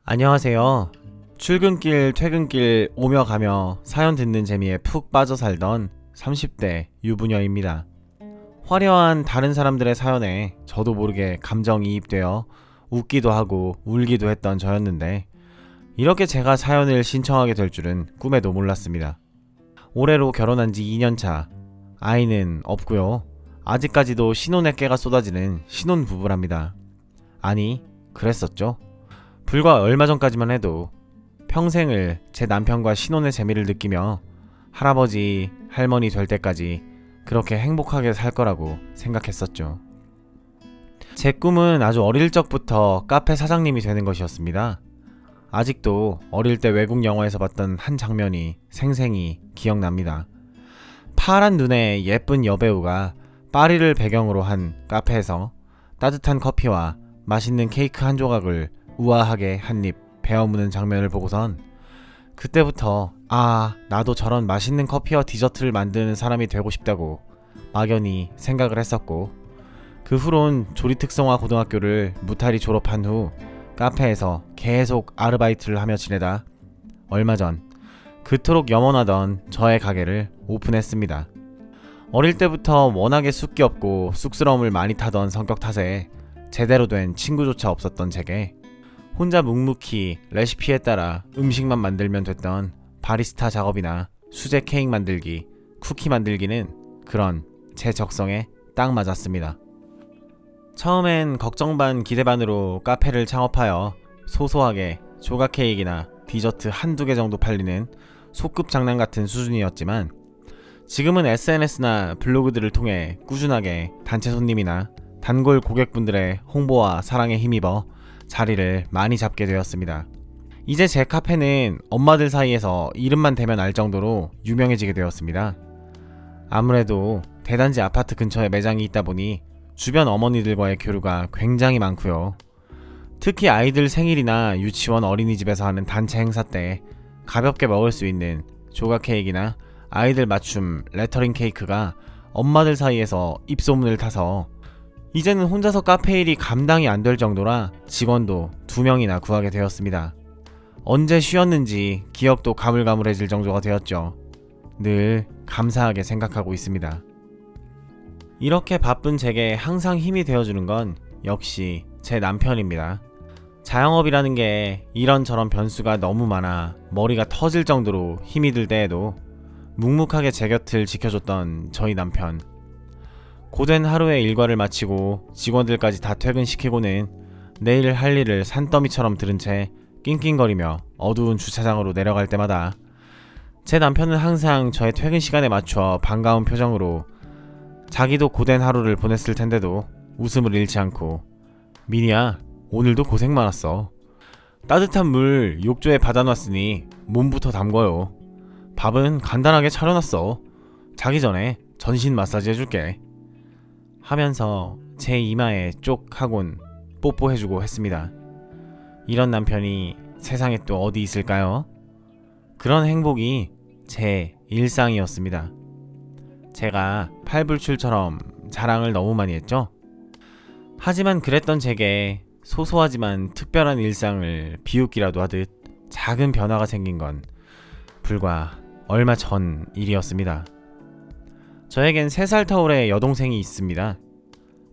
안녕하세요. 출근길, 퇴근길 오며 가며 사연 듣는 재미에 푹 빠져 살던 30대 유부녀입니다. 화려한 다른 사람들의 사연에 저도 모르게 감정이입되어 웃기도 하고 울기도 했던 저였는데 이렇게 제가 사연을 신청하게 될 줄은 꿈에도 몰랐습니다. 올해로 결혼한 지 2년차, 아이는 없고요. 아직까지도 신혼의 깨가 쏟아지는 신혼부부랍니다. 아니, 그랬었죠. 불과 얼마 전까지만 해도 평생을 제 남편과 신혼의 재미를 느끼며 할아버지, 할머니 될 때까지 그렇게 행복하게 살 거라고 생각했었죠. 제 꿈은 아주 어릴 적부터 카페 사장님이 되는 것이었습니다. 아직도 어릴 때 외국 영화에서 봤던 한 장면이 생생히 기억납니다. 파란 눈의 예쁜 여배우가 파리를 배경으로 한 카페에서 따뜻한 커피와 맛있는 케이크 한 조각을 우아하게 한입 베어무는 장면을 보고선 그때부터 나도 저런 맛있는 커피와 디저트를 만드는 사람이 되고 싶다고 막연히 생각을 했었고, 그 후론 조리특성화 고등학교를 무탈이 졸업한 후 카페에서 계속 아르바이트를 하며 지내다 얼마 전 그토록 염원하던 저의 가게를 오픈했습니다. 어릴 때부터 워낙에 숫기 없고 쑥스러움을 많이 타던 성격 탓에 제대로 된 친구조차 없었던 제게 혼자 묵묵히 레시피에 따라 음식만 만들면 됐던 바리스타 작업이나 수제 케이크 만들기, 쿠키 만들기는 그런 제 적성에 딱 맞았습니다. 처음엔 걱정 반 기대 반으로 카페를 창업하여 소소하게 조각 케이크나 디저트 한두 개 정도 팔리는 소급 장난 같은 수준이었지만, 지금은 SNS나 블로그들을 통해 꾸준하게 단체 손님이나 단골 고객분들의 홍보와 사랑에 힘입어 자리를 많이 잡게 되었습니다. 이제 제 카페는 엄마들 사이에서 이름만 대면 알 정도로 유명해지게 되었습니다. 아무래도 대단지 아파트 근처에 매장이 있다 보니 주변 어머니들과의 교류가 굉장히 많고요. 특히 아이들 생일이나 유치원 어린이집에서 하는 단체 행사 때 가볍게 먹을 수 있는 조각 케이크나 아이들 맞춤 레터링 케이크가 엄마들 사이에서 입소문을 타서 이제는 혼자서 카페 일이 감당이 안 될 정도라 직원도 2명이나 구하게 되었습니다. 언제 쉬었는지 기억도 가물가물해질 정도가 되었죠. 늘 감사하게 생각하고 있습니다. 이렇게 바쁜 제게 항상 힘이 되어주는 건 역시 제 남편입니다. 자영업이라는 게 이런저런 변수가 너무 많아 머리가 터질 정도로 힘이 들 때에도 묵묵하게 제 곁을 지켜줬던 저희 남편. 고된 하루의 일과를 마치고 직원들까지 다 퇴근시키고는 내일 할 일을 산더미처럼 들은 채 낑낑거리며 어두운 주차장으로 내려갈 때마다 제 남편은 항상 저의 퇴근 시간에 맞춰 반가운 표정으로 자기도 고된 하루를 보냈을 텐데도 웃음을 잃지 않고 미니야, 오늘도 고생 많았어. 따뜻한 물 욕조에 받아놨으니 몸부터 담궈요. 밥은 간단하게 차려놨어. 자기 전에 전신 마사지 해줄게. 하면서 제 이마에 쪽 하곤 뽀뽀해주고 했습니다. 이런 남편이 세상에 또 어디 있을까요? 그런 행복이 제 일상이었습니다. 제가 팔불출처럼 자랑을 너무 많이 했죠? 하지만 그랬던 제게 소소하지만 특별한 일상을 비웃기라도 하듯 작은 변화가 생긴 건 불과 얼마 전 일이었습니다. 저에겐 3살 터울의 여동생이 있습니다.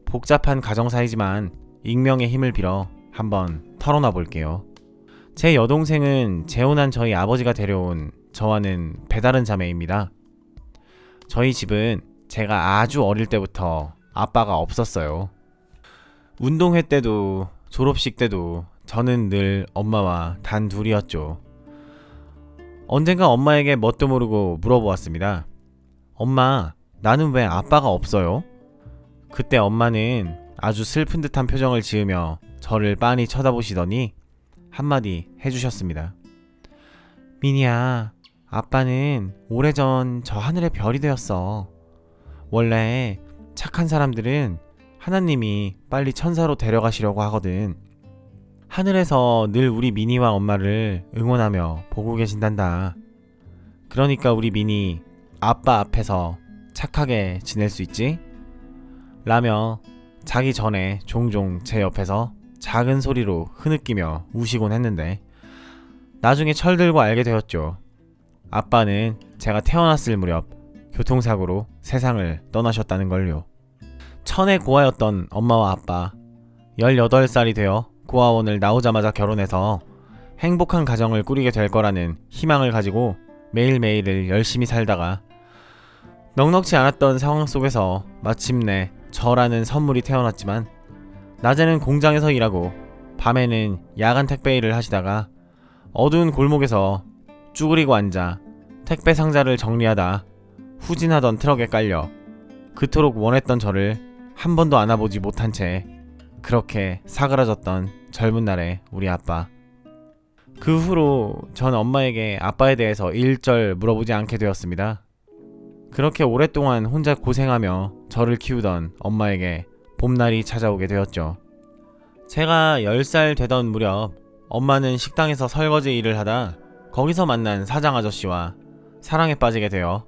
복잡한 가정사이지만 익명의 힘을 빌어 한번 털어놔 볼게요. 제 여동생은 재혼한 저희 아버지가 데려온 저와는 배다른 자매입니다. 저희 집은 제가 아주 어릴 때부터 아빠가 없었어요. 운동회 때도 졸업식 때도 저는 늘 엄마와 단 둘이었죠. 언젠가 엄마에게 뭣도 모르고 물어보았습니다. 엄마, 나는 왜 아빠가 없어요? 그때 엄마는 아주 슬픈 듯한 표정을 지으며 저를 빤히 쳐다보시더니 한마디 해주셨습니다. 미니야, 아빠는 오래전 저 하늘의 별이 되었어. 원래 착한 사람들은 하나님이 빨리 천사로 데려가시려고 하거든. 하늘에서 늘 우리 미니와 엄마를 응원하며 보고 계신단다. 그러니까 우리 미니 아빠 앞에서 착하게 지낼 수 있지? 라며 자기 전에 종종 제 옆에서 작은 소리로 흐느끼며 우시곤 했는데 나중에 철들고 알게 되었죠. 아빠는 제가 태어났을 무렵 교통사고로 세상을 떠나셨다는 걸요. 천의 고아였던 엄마와 아빠, 18살이 되어 고아원을 나오자마자 결혼해서 행복한 가정을 꾸리게 될 거라는 희망을 가지고 매일매일을 열심히 살다가 넉넉지 않았던 상황 속에서 마침내 저라는 선물이 태어났지만 낮에는 공장에서 일하고 밤에는 야간 택배 일을 하시다가 어두운 골목에서 쭈그리고 앉아 택배 상자를 정리하다 후진하던 트럭에 깔려 그토록 원했던 저를 한 번도 안아보지 못한 채 그렇게 사그라졌던 젊은 날의 우리 아빠. 그 후로 전 엄마에게 아빠에 대해서 일절 물어보지 않게 되었습니다. 그렇게 오랫동안 혼자 고생하며 저를 키우던 엄마에게 봄날이 찾아오게 되었죠. 제가 10살 되던 무렵 엄마는 식당에서 설거지 일을 하다 거기서 만난 사장 아저씨와 사랑에 빠지게 되어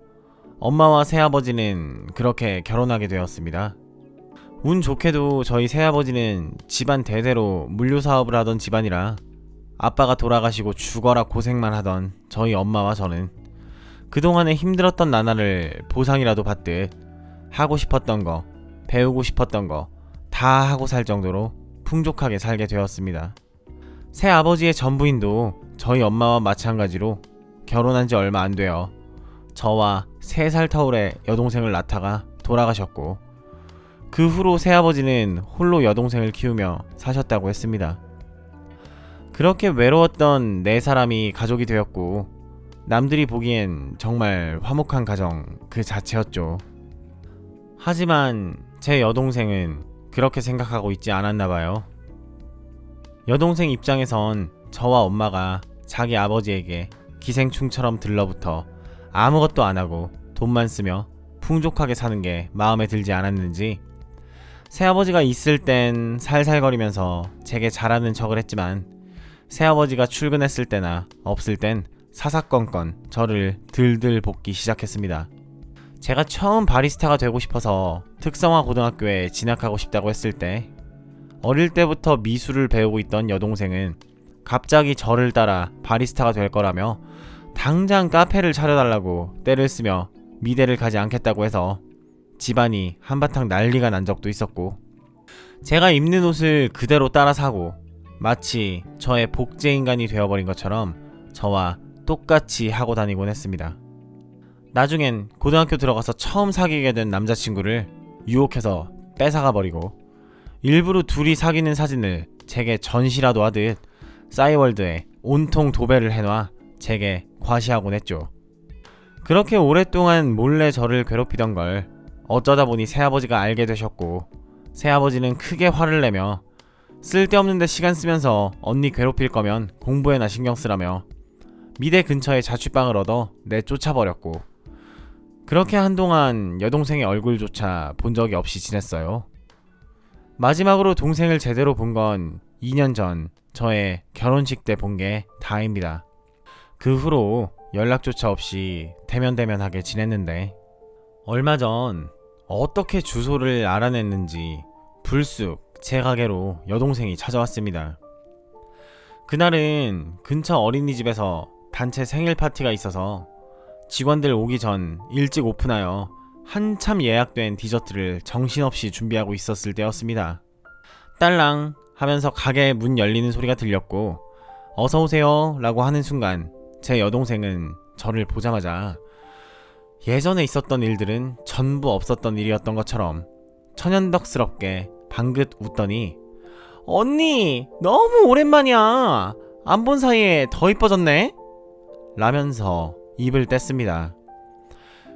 엄마와 새아버지는 그렇게 결혼하게 되었습니다. 운 좋게도 저희 새아버지는 집안 대대로 물류사업을 하던 집안이라 아빠가 돌아가시고 죽어라 고생만 하던 저희 엄마와 저는 그동안에 힘들었던 나날을 보상이라도 받듯 하고 싶었던 거, 배우고 싶었던 거 다 하고 살 정도로 풍족하게 살게 되었습니다. 새아버지의 전부인도 저희 엄마와 마찬가지로 결혼한 지 얼마 안 되어 저와 3살 터울의 여동생을 낳다가 돌아가셨고 그 후로 새아버지는 홀로 여동생을 키우며 사셨다고 했습니다. 그렇게 외로웠던 4사람이 가족이 되었고 남들이 보기엔 정말 화목한 가정 그 자체였죠. 하지만 제 여동생은 그렇게 생각하고 있지 않았나봐요. 여동생 입장에선 저와 엄마가 자기 아버지에게 기생충처럼 들러붙어 아무것도 안하고 돈만 쓰며 풍족하게 사는 게 마음에 들지 않았는지 새아버지가 있을 땐 살살거리면서 제게 잘하는 척을 했지만 새아버지가 출근했을 때나 없을 땐 사사건건 저를 들들 볶기 시작했습니다. 제가 처음 바리스타가 되고 싶어서 특성화 고등학교에 진학하고 싶다고 했을 때 어릴 때부터 미술을 배우고 있던 여동생은 갑자기 저를 따라 바리스타가 될 거라며 당장 카페를 차려달라고 떼를 쓰며 미대를 가지 않겠다고 해서 집안이 한바탕 난리가 난 적도 있었고 제가 입는 옷을 그대로 따라 사고 마치 저의 복제인간이 되어버린 것처럼 저와 똑같이 하고 다니곤 했습니다. 나중엔 고등학교 들어가서 처음 사귀게 된 남자친구를 유혹해서 뺏어가 버리고 일부러 둘이 사귀는 사진을 제게 전시라도 하듯 싸이월드에 온통 도배를 해놔 제게 과시하곤 했죠. 그렇게 오랫동안 몰래 저를 괴롭히던 걸 어쩌다 보니 새아버지가 알게 되셨고 새아버지는 크게 화를 내며 쓸데없는데 시간 쓰면서 언니 괴롭힐 거면 공부에나 신경 쓰라며 미대 근처에 자취방을 얻어 내쫓아버렸고 그렇게 한동안 여동생의 얼굴조차 본 적이 없이 지냈어요. 마지막으로 동생을 제대로 본 건 2년 전 저의 결혼식 때 본 게 다입니다. 그 후로 연락조차 없이 대면대면하게 지냈는데 얼마 전 어떻게 주소를 알아냈는지 불쑥 제 가게로 여동생이 찾아왔습니다. 그날은 근처 어린이집에서 단체 생일 파티가 있어서 직원들 오기 전 일찍 오픈하여 한참 예약된 디저트를 정신없이 준비하고 있었을 때였습니다. 딸랑 하면서 가게 문 열리는 소리가 들렸고 어서오세요 라고 하는 순간 제 여동생은 저를 보자마자 예전에 있었던 일들은 전부 없었던 일이었던 것처럼 천연덕스럽게 방긋 웃더니 언니 너무 오랜만이야. 안 본 사이에 더 이뻐졌네? 라면서 입을 뗐습니다.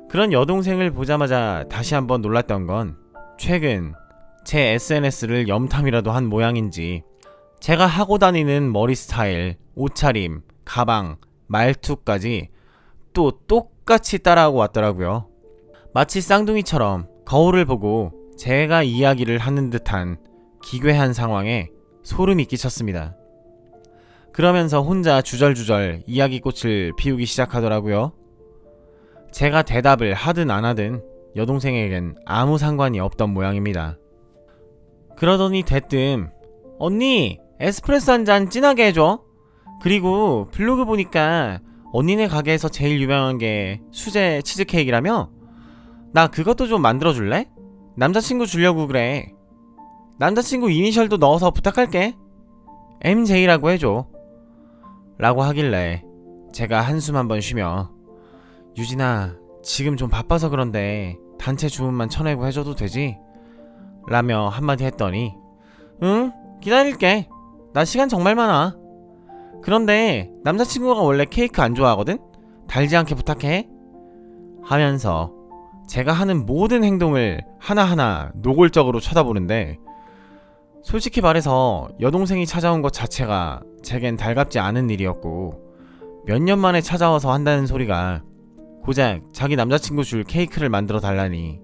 그런 여동생을 보자마자 다시 한번 놀랐던 건 최근 제 SNS를 염탐이라도 한 모양인지 제가 하고 다니는 머리 스타일, 옷차림, 가방, 말투까지 또 똑같이 따라하고 왔더라고요. 마치 쌍둥이처럼 거울을 보고 제가 이야기를 하는 듯한 기괴한 상황에 소름이 끼쳤습니다. 그러면서 혼자 주절주절 이야기꽃을 피우기 시작하더라고요. 제가 대답을 하든 안 하든 여동생에겐 아무 상관이 없던 모양입니다. 그러더니 대뜸 언니, 에스프레소 한 잔 진하게 해줘. 그리고 블로그 보니까 언니네 가게에서 제일 유명한 게 수제 치즈케이크라며? 나 그것도 좀 만들어줄래? 남자친구 주려고 그래. 남자친구 이니셜도 넣어서 부탁할게. MJ라고 해줘. 라고 하길래 제가 한숨 한번 쉬며 유진아, 지금 좀 바빠서 그런데 단체 주문만 쳐내고 해줘도 되지? 라며 한마디 했더니 응? 기다릴게. 나 시간 정말 많아. 그런데 남자친구가 원래 케이크 안 좋아하거든? 달지 않게 부탁해. 하면서 제가 하는 모든 행동을 하나하나 노골적으로 쳐다보는데 솔직히 말해서 여동생이 찾아온 것 자체가 제겐 달갑지 않은 일이었고 몇 년 만에 찾아와서 한다는 소리가 고작 자기 남자친구 줄 케이크를 만들어 달라니.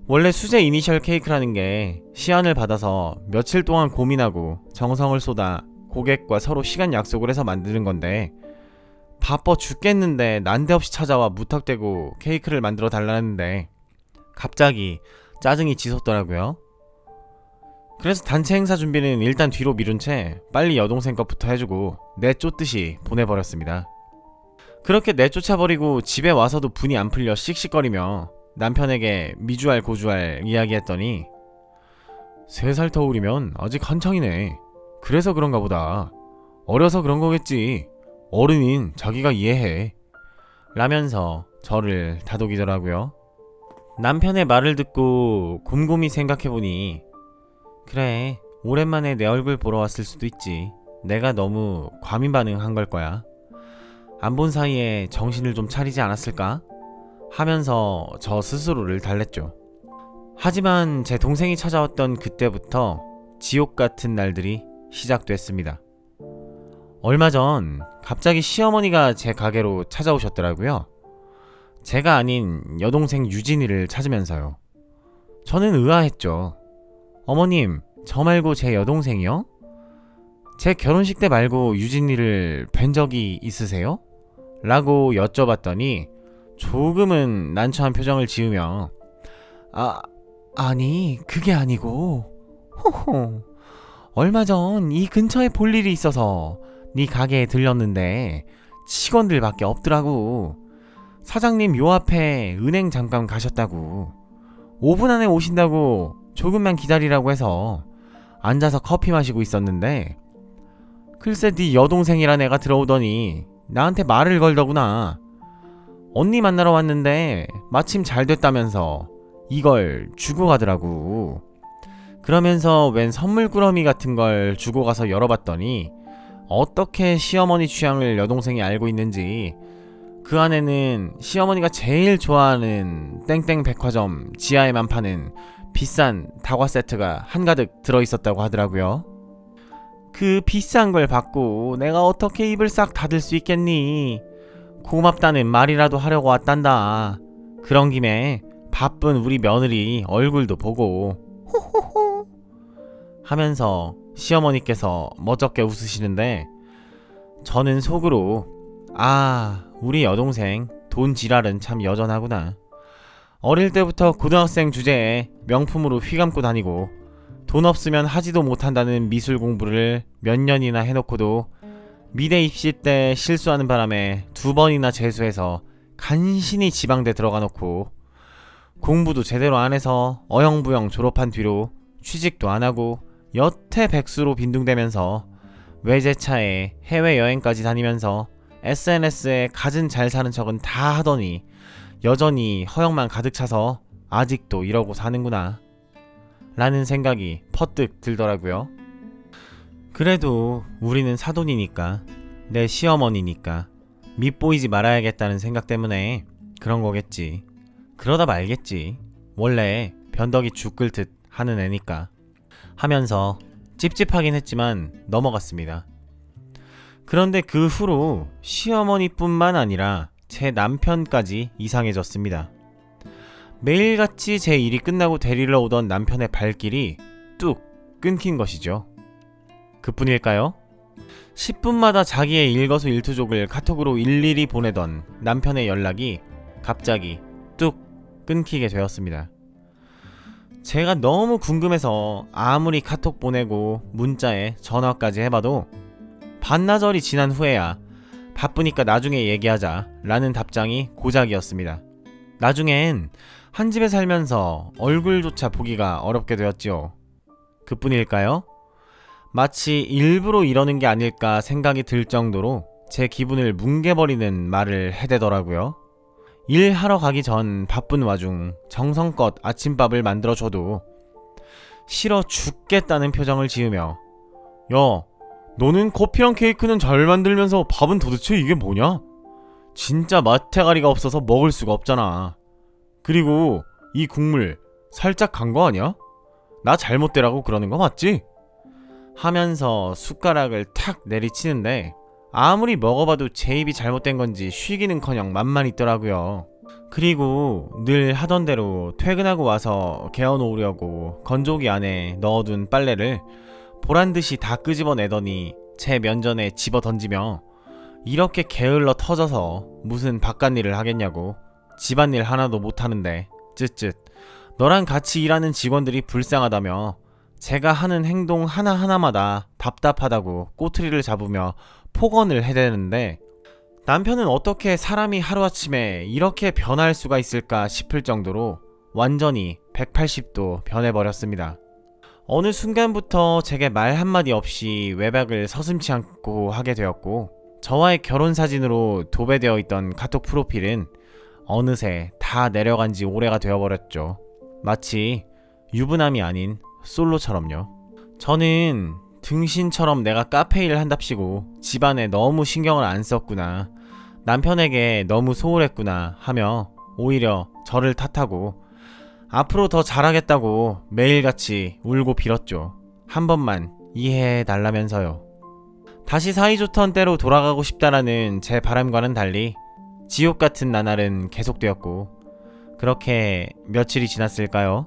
원래 수제 이니셜 케이크라는 게 시안을 받아서 며칠 동안 고민하고 정성을 쏟아 고객과 서로 시간 약속을 해서 만드는 건데 바빠 죽겠는데 난데없이 찾아와 무턱대고 케이크를 만들어 달라는데 갑자기 짜증이 치솟더라고요. 그래서 단체 행사 준비는 일단 뒤로 미룬 채 빨리 여동생 것부터 해주고 내쫓듯이 보내버렸습니다. 그렇게 내쫓아버리고 집에 와서도 분이 안 풀려 씩씩거리며 남편에게 미주알 고주알 이야기했더니 3살 터울이면 아직 한창이네. 그래서 그런가 보다. 어려서 그런 거겠지. 어른인 자기가 이해해. 라면서 저를 다독이더라고요. 남편의 말을 듣고 곰곰이 생각해보니 그래, 오랜만에 내 얼굴 보러 왔을 수도 있지. 내가 너무 과민 반응한 걸 거야. 안 본 사이에 정신을 좀 차리지 않았을까? 하면서 저 스스로를 달랬죠. 하지만 제 동생이 찾아왔던 그때부터 지옥 같은 날들이 시작됐습니다. 얼마 전 갑자기 시어머니가 제 가게로 찾아오셨더라고요. 제가 아닌 여동생 유진이를 찾으면서요. 저는 의아했죠. 어머님, 저 말고 제 여동생이요? 제 결혼식 때 말고 유진이를 뵌 적이 있으세요? 라고 여쭤봤더니 조금은 난처한 표정을 지으며 아니 그게 아니고 호호 얼마 전 이 근처에 볼 일이 있어서 네 가게에 들렸는데 직원들밖에 없더라고. 사장님 요 앞에 은행 잠깐 가셨다고. 5분 안에 오신다고 조금만 기다리라고 해서 앉아서 커피 마시고 있었는데 글쎄 네 여동생이란 애가 들어오더니 나한테 말을 걸더구나. 언니 만나러 왔는데 마침 잘 됐다면서 이걸 주고 가더라고. 그러면서 웬 선물 꾸러미 같은 걸 주고 가서 열어봤더니 어떻게 시어머니 취향을 여동생이 알고 있는지 그 안에는 시어머니가 제일 좋아하는 땡땡 백화점 지하에만 파는 비싼 다과 세트가 한가득 들어있었다고 하더라고요. 그 비싼 걸 받고 내가 어떻게 입을 싹 닫을 수 있겠니? 고맙다는 말이라도 하려고 왔단다. 그런 김에 바쁜 우리 며느리 얼굴도 보고 호호호 하면서 시어머니께서 멋쩍게 웃으시는데 저는 속으로 우리 여동생 돈 지랄은 참 여전하구나. 어릴 때부터 고등학생 주제에 명품으로 휘감고 다니고 돈 없으면 하지도 못한다는 미술 공부를 몇 년이나 해놓고도 미대 입시 때 실수하는 바람에 2번이나 재수해서 간신히 지방대 들어가 놓고 공부도 제대로 안 해서 어영부영 졸업한 뒤로 취직도 안 하고 여태 백수로 빈둥대면서 외제차에 해외여행까지 다니면서 SNS에 갖은 잘 사는 척은 다 하더니 여전히 허영만 가득 차서 아직도 이러고 사는구나 라는 생각이 퍼뜩 들더라고요. 그래도 우리는 사돈이니까 내 시어머니니까 밉보이지 말아야겠다는 생각 때문에 그런 거겠지. 그러다 말겠지. 원래 변덕이 죽 끓듯 하는 애니까 하면서 찝찝하긴 했지만 넘어갔습니다. 그런데 그 후로 시어머니뿐만 아니라 제 남편까지 이상해졌습니다. 매일같이 제 일이 끝나고 데리러 오던 남편의 발길이 뚝 끊긴 것이죠. 그뿐일까요? 10분마다 자기의 일거수일투족을 카톡으로 일일이 보내던 남편의 연락이 갑자기 뚝 끊기게 되었습니다. 제가 너무 궁금해서 아무리 카톡 보내고 문자에 전화까지 해봐도 반나절이 지난 후에야 바쁘니까 나중에 얘기하자 라는 답장이 고작이었습니다. 나중엔 한 집에 살면서 얼굴조차 보기가 어렵게 되었지요. 그뿐일까요? 마치 일부러 이러는 게 아닐까 생각이 들 정도로 제 기분을 뭉개버리는 말을 해대더라고요. 일하러 가기 전 바쁜 와중 정성껏 아침밥을 만들어줘도 싫어 죽겠다는 표정을 지으며 야, 너는 커피랑 케이크는 잘 만들면서 밥은 도대체 이게 뭐냐? 진짜 맛대가리가 없어서 먹을 수가 없잖아. 그리고 이 국물 살짝 간 거 아니야? 나 잘못되라고 그러는 거 맞지? 하면서 숟가락을 탁 내리치는데 아무리 먹어봐도 제 입이 잘못된 건지 쉬기는커녕 맛만 있더라고요. 그리고 늘 하던 대로 퇴근하고 와서 개어놓으려고 건조기 안에 넣어둔 빨래를 보란듯이 다 끄집어내더니 제 면전에 집어던지며 이렇게 게을러 터져서 무슨 바깥일을 하겠냐고, 집안일 하나도 못하는데 쯧쯧 너랑 같이 일하는 직원들이 불쌍하다며 제가 하는 행동 하나하나마다 답답하다고 꼬투리를 잡으며 폭언을 해대는데, 남편은 어떻게 사람이 하루아침에 이렇게 변할 수가 있을까 싶을 정도로 완전히 180도 변해버렸습니다. 어느 순간부터 제게 말 한마디 없이 외박을 서슴지 않고 하게 되었고, 저와의 결혼사진으로 도배되어 있던 카톡 프로필은 어느새 다 내려간 지 오래가 되어버렸죠. 마치 유부남이 아닌 솔로처럼요. 저는 등신처럼 내가 카페 일을 한답시고 집안에 너무 신경을 안 썼구나, 남편에게 너무 소홀했구나 하며 오히려 저를 탓하고 앞으로 더 잘하겠다고 매일같이 울고 빌었죠. 한 번만 이해해 달라면서요. 다시 사이좋던 때로 돌아가고 싶다라는 제 바람과는 달리 지옥 같은 나날은 계속되었고, 그렇게 며칠이 지났을까요?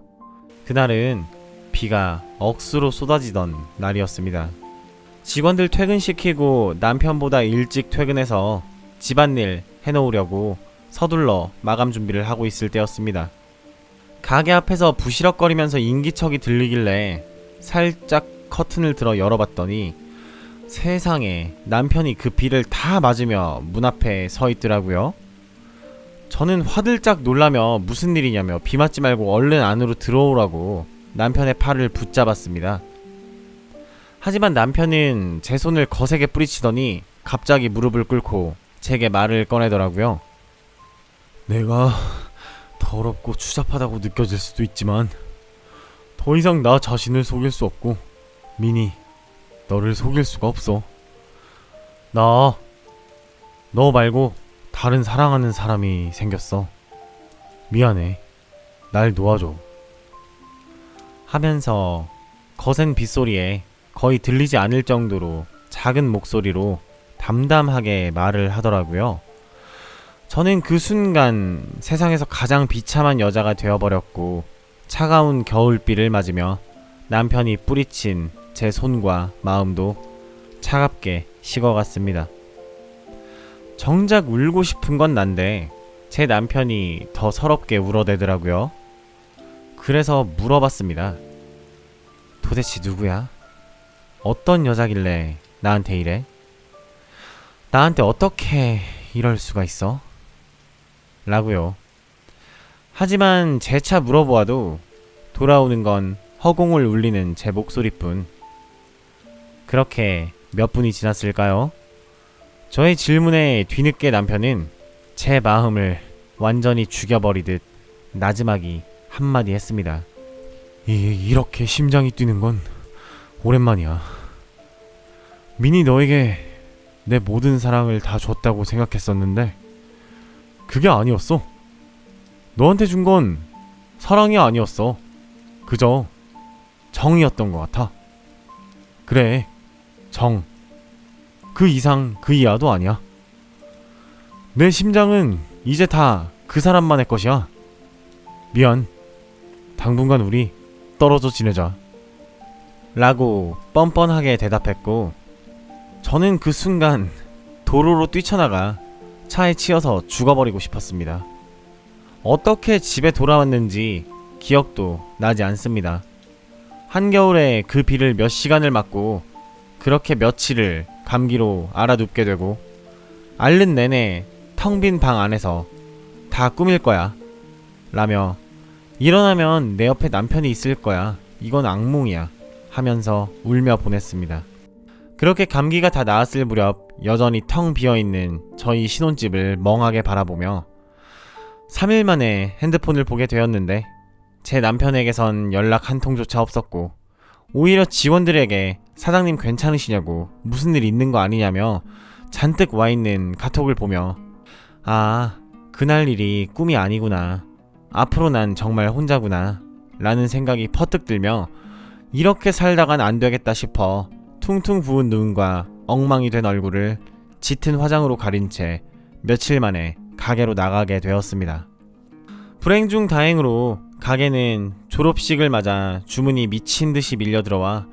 그날은 비가 억수로 쏟아지던 날이었습니다. 직원들 퇴근시키고 남편보다 일찍 퇴근해서 집안일 해놓으려고 서둘러 마감 준비를 하고 있을 때였습니다. 가게 앞에서 부시럭거리면서 인기척이 들리길래 살짝 커튼을 들어 열어봤더니 세상에 남편이 그 비를 다 맞으며 문 앞에 서 있더라고요. 저는 화들짝 놀라며 무슨 일이냐며 비 맞지 말고 얼른 안으로 들어오라고 남편의 팔을 붙잡았습니다. 하지만 남편은 제 손을 거세게 뿌리치더니 갑자기 무릎을 꿇고 제게 말을 꺼내더라고요. 내가 더럽고 추잡하다고 느껴질 수도 있지만 더 이상 나 자신을 속일 수 없고 미니, 너를 속일 수가 없어. 나 너 말고 다른 사랑하는 사람이 생겼어. 미안해. 날 놓아줘. 하면서 거센 빗소리에 거의 들리지 않을 정도로 작은 목소리로 담담하게 말을 하더라고요. 저는 그 순간 세상에서 가장 비참한 여자가 되어버렸고, 차가운 겨울비를 맞으며 남편이 뿌리친 제 손과 마음도 차갑게 식어갔습니다. 정작 울고 싶은 건 난데 제 남편이 더 서럽게 울어대더라고요. 그래서 물어봤습니다. 도대체 누구야? 어떤 여자길래 나한테 이래? 나한테 어떻게 이럴 수가 있어? 라고요. 하지만 재차 물어보아도 돌아오는 건 허공을 울리는 제 목소리뿐. 그렇게 몇 분이 지났을까요? 저의 질문에 뒤늦게 남편은 제 마음을 완전히 죽여버리듯 나지막이 한마디 했습니다. 이렇게 심장이 뛰는 건 오랜만이야. 미니, 너에게 내 모든 사랑을 다 줬다고 생각했었는데 그게 아니었어. 너한테 준 건 사랑이 아니었어. 그저 정이었던 것 같아. 그래, 정. 그 이상 그 이하도 아니야. 내 심장은 이제 다 그 사람만의 것이야. 미안. 당분간 우리 떨어져 지내자. 라고 뻔뻔하게 대답했고, 저는 그 순간 도로로 뛰쳐나가 차에 치여서 죽어버리고 싶었습니다. 어떻게 집에 돌아왔는지 기억도 나지 않습니다. 한겨울에 그 비를 몇 시간을 맞고 그렇게 며칠을 감기로 알아눕게 되고 앓는 내내 텅 빈 방 안에서 다 꿈일 거야 라며 일어나면 내 옆에 남편이 있을 거야, 이건 악몽이야 하면서 울며 보냈습니다. 그렇게 감기가 다 나았을 무렵 여전히 텅 비어있는 저희 신혼집을 멍하게 바라보며 3일 만에 핸드폰을 보게 되었는데 제 남편에게선 연락 한 통조차 없었고 오히려 직원들에게 사장님 괜찮으시냐고, 무슨 일 있는 거 아니냐며 잔뜩 와있는 카톡을 보며 아, 그날 일이 꿈이 아니구나, 앞으로 난 정말 혼자구나 라는 생각이 퍼뜩 들며 이렇게 살다간 안 되겠다 싶어 퉁퉁 부은 눈과 엉망이 된 얼굴을 짙은 화장으로 가린 채 며칠 만에 가게로 나가게 되었습니다. 불행 중 다행으로 가게는 졸업식을 맞아 주문이 미친 듯이 밀려들어와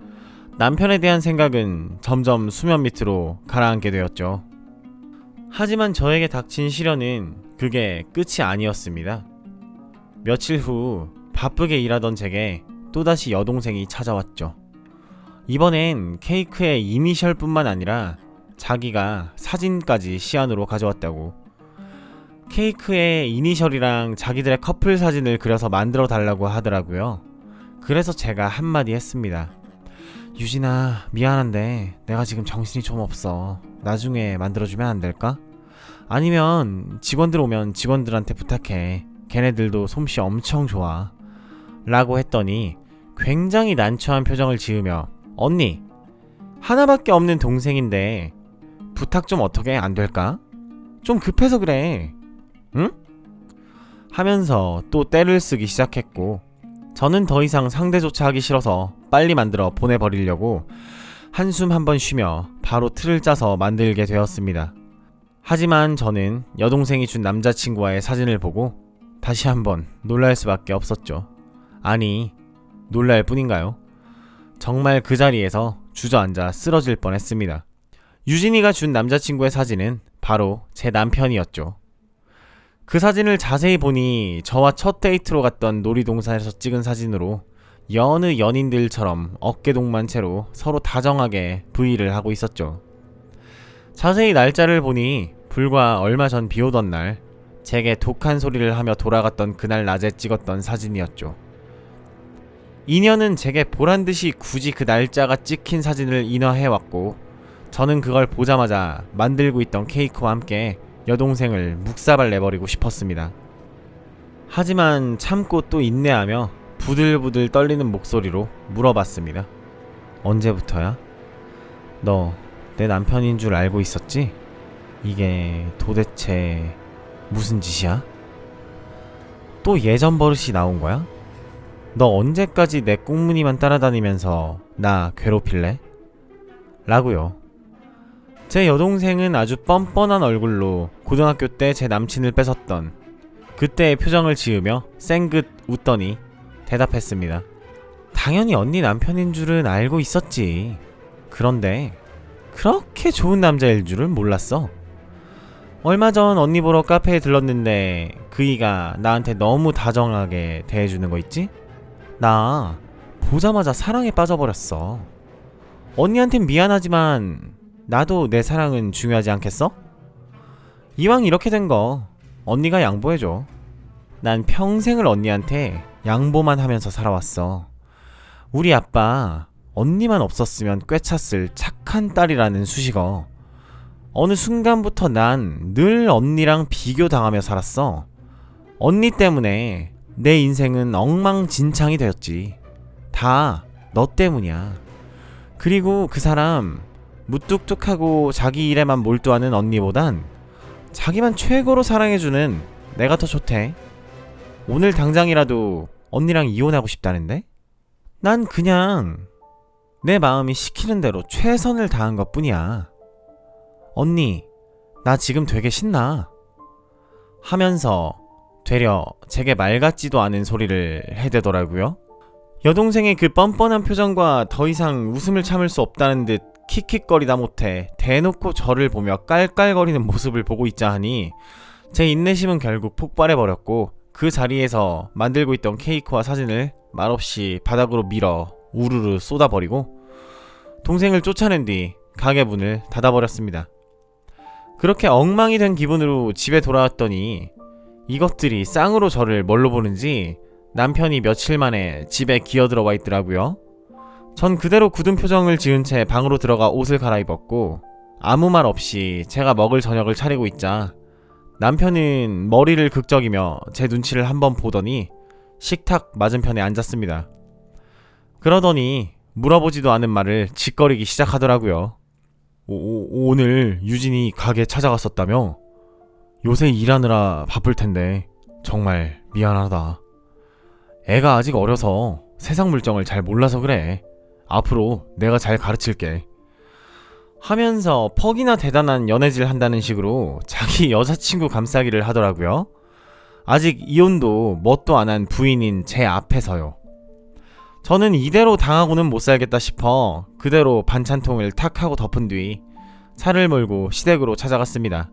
남편에 대한 생각은 점점 수면 밑으로 가라앉게 되었죠. 하지만 저에게 닥친 시련은 그게 끝이 아니었습니다. 며칠 후 바쁘게 일하던 제게 또다시 여동생이 찾아왔죠. 이번엔 케이크의 이니셜뿐만 아니라 자기가 사진까지 시안으로 가져왔다고. 케이크에 이니셜이랑 자기들의 커플 사진을 그려서 만들어 달라고 하더라고요. 그래서 제가 한마디 했습니다. 유진아, 미안한데 내가 지금 정신이 좀 없어. 나중에 만들어주면 안 될까? 아니면 직원들 오면 직원들한테 부탁해. 걔네들도 솜씨 엄청 좋아 라고 했더니 굉장히 난처한 표정을 지으며 언니, 하나밖에 없는 동생인데 부탁 좀 어떻게 안 될까? 좀 급해서 그래. 응? 하면서 또 떼를 쓰기 시작했고 저는 더 이상 상대조차 하기 싫어서 빨리 만들어 보내버리려고 한숨 한번 쉬며 바로 틀을 짜서 만들게 되었습니다. 하지만 저는 여동생이 준 남자친구와의 사진을 보고 다시 한번 놀랄 수밖에 없었죠. 아니, 놀랄 뿐인가요? 정말 그 자리에서 주저앉아 쓰러질 뻔했습니다. 유진이가 준 남자친구의 사진은 바로 제 남편이었죠. 그 사진을 자세히 보니 저와 첫 데이트로 갔던 놀이동산에서 찍은 사진으로 여느 연인들처럼 어깨동무한 채로 서로 다정하게 V를 하고 있었죠. 자세히 날짜를 보니 불과 얼마 전 비오던 날 제게 독한 소리를 하며 돌아갔던 그날 낮에 찍었던 사진이었죠. 인연은 제게 보란듯이 굳이 그 날짜가 찍힌 사진을 인화해왔고 저는 그걸 보자마자 만들고 있던 케이크와 함께 여동생을 묵사발 내버리고 싶었습니다. 하지만 참고 또 인내하며 부들부들 떨리는 목소리로 물어봤습니다. 언제부터야? 너 내 남편인 줄 알고 있었지? 이게 도대체 무슨 짓이야? 또 예전 버릇이 나온 거야? 너 언제까지 내 꽁무니만 따라다니면서 나 괴롭힐래? 라고요. 제 여동생은 아주 뻔뻔한 얼굴로 고등학교 때 제 남친을 뺏었던 그때의 표정을 지으며 쌩긋 웃더니 대답했습니다. 당연히 언니 남편인 줄은 알고 있었지. 그런데 그렇게 좋은 남자일 줄은 몰랐어. 얼마 전 언니 보러 카페에 들렀는데 그이가 나한테 너무 다정하게 대해주는 거 있지? 나 보자마자 사랑에 빠져버렸어. 언니한텐 미안하지만 나도 내 사랑은 중요하지 않겠어? 이왕 이렇게 된 거 언니가 양보해줘. 난 평생을 언니한테 양보만 하면서 살아왔어. 우리 아빠 언니만 없었으면 꿰찼을 착한 딸이라는 수식어. 어느 순간부터 난 늘 언니랑 비교당하며 살았어. 언니 때문에 내 인생은 엉망진창이 되었지. 다 너 때문이야. 그리고 그 사람 무뚝뚝하고 자기 일에만 몰두하는 언니보단 자기만 최고로 사랑해주는 내가 더 좋대. 오늘 당장이라도 언니랑 이혼하고 싶다는데? 난 그냥 내 마음이 시키는 대로 최선을 다한 것 뿐이야. 언니, 나 지금 되게 신나. 하면서 되려 제게 말 같지도 않은 소리를 해대더라고요. 여동생의 그 뻔뻔한 표정과 더 이상 웃음을 참을 수 없다는 듯 킥킥거리다 못해 대놓고 저를 보며 깔깔거리는 모습을 보고 있자 하니 제 인내심은 결국 폭발해버렸고 그 자리에서 만들고 있던 케이크와 사진을 말없이 바닥으로 밀어 우르르 쏟아버리고 동생을 쫓아낸 뒤 가게 문을 닫아버렸습니다. 그렇게 엉망이 된 기분으로 집에 돌아왔더니 이것들이 쌍으로 저를 뭘로 보는지 남편이 며칠 만에 집에 기어들어와 있더라고요. 전 그대로 굳은 표정을 지은 채 방으로 들어가 옷을 갈아입었고 아무 말 없이 제가 먹을 저녁을 차리고 있자 남편은 머리를 극적이며 제 눈치를 한번 보더니 식탁 맞은편에 앉았습니다. 그러더니 물어보지도 않은 말을 짓거리기 시작하더라고요. 오늘 유진이 가게 찾아갔었다며? 요새 일하느라 바쁠 텐데 정말 미안하다. 애가 아직 어려서 세상 물정을 잘 몰라서 그래. 앞으로 내가 잘 가르칠게. 하면서 퍽이나 대단한 연애질 한다는 식으로 자기 여자친구 감싸기를 하더라고요. 아직 이혼도 뭣도 안 한 부인인 제 앞에서요. 저는 이대로 당하고는 못 살겠다 싶어 그대로 반찬통을 탁 하고 덮은 뒤 차를 몰고 시댁으로 찾아갔습니다.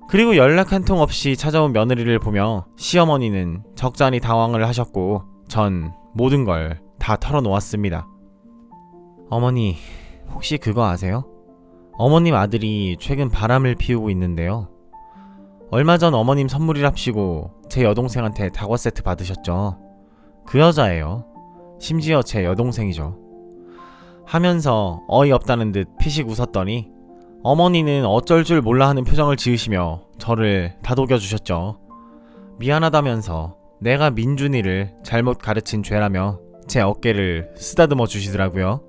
그리고 연락 한 통 없이 찾아온 며느리를 보며 시어머니는 적잖이 당황을 하셨고 전 모든 걸 다 털어놓았습니다. 어머니, 혹시 그거 아세요? 어머님 아들이 최근 바람을 피우고 있는데요. 얼마 전 어머님 선물이랍시고 제 여동생한테 다과 세트 받으셨죠? 그 여자예요. 심지어 제 여동생이죠. 하면서 어이없다는 듯 피식 웃었더니 어머니는 어쩔 줄 몰라 하는 표정을 지으시며 저를 다독여 주셨죠. 미안하다면서 내가 민준이를 잘못 가르친 죄라며 제 어깨를 쓰다듬어 주시더라고요.